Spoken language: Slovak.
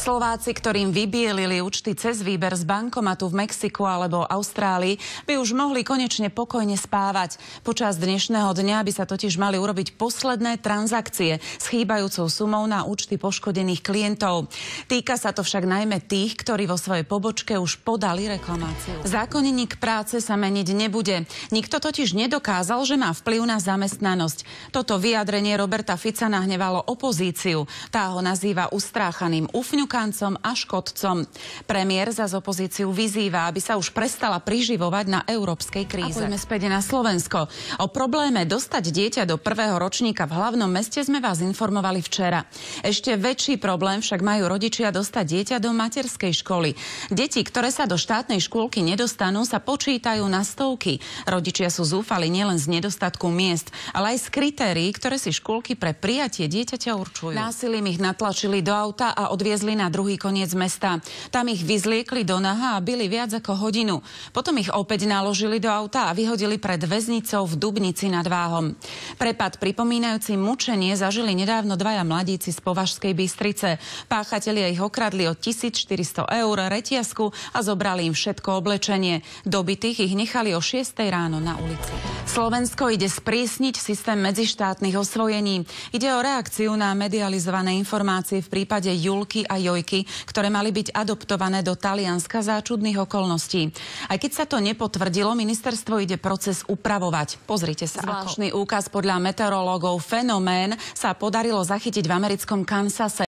Slováci, ktorým vybielili účty cez výber z bankomatu v Mexiku alebo Austrálii, by už mohli konečne pokojne spávať. Počas dnešného dňa by sa totiž mali urobiť posledné transakcie s chýbajúcou sumou na účty poškodených klientov. Týka sa to však najmä tých, ktorí vo svojej pobočke už podali reklamáciu. Zákonník práce sa meniť nebude. Nikto totiž nedokázal, že má vplyv na zamestnanosť. Toto vyjadrenie Roberta Fica nahnevalo opozíciu. Tá ho nazýva ustráchaným ufňukancom a škodcom. Premiér za opozíciu vyzýva, aby sa už prestala priživovať na európskej kríze. A poďme späť na Slovensko. O probléme dostať dieťa do prvého ročníka v hlavnom meste sme vás informovali včera. Ešte väčší problém však majú rodičia dostať dieťa do materskej školy. Deti, ktoré sa do štátnej škôlky nedostanú, sa počítajú na stovky. Rodičia sú zúfali nielen z nedostatku miest, ale aj z kritérií, ktoré si škôlky pre prijatie dieťaťa určujú. Násilím ich natlačili do auta a odviezli na druhý koniec mesta. Tam ich vyzliekli do naha a bili viac ako hodinu. Potom ich opäť naložili do auta a vyhodili pred väznicou v Dubnici nad Váhom. Prepad pripomínajúci mučenie zažili nedávno dvaja mladíci z Považskej Bystrice. Páchatelia ich okradli o 1400 eur reťazku a zobrali im všetko oblečenie. Dobitých ich nechali o 6 ráno na ulici. Slovensko ide sprísniť systém medzištátnych osvojení. Ide o reakciu na medializované informácie v prípade Julky a Jojky, ktoré mali byť adoptované do Talianska za čudných okolností. Aj keď sa to nepotvrdilo, ministerstvo ide proces upravovať. Pozrite sa. Zvláštny úkaz podľa meteorológov fenomén sa podarilo zachytiť v americkom Kansase.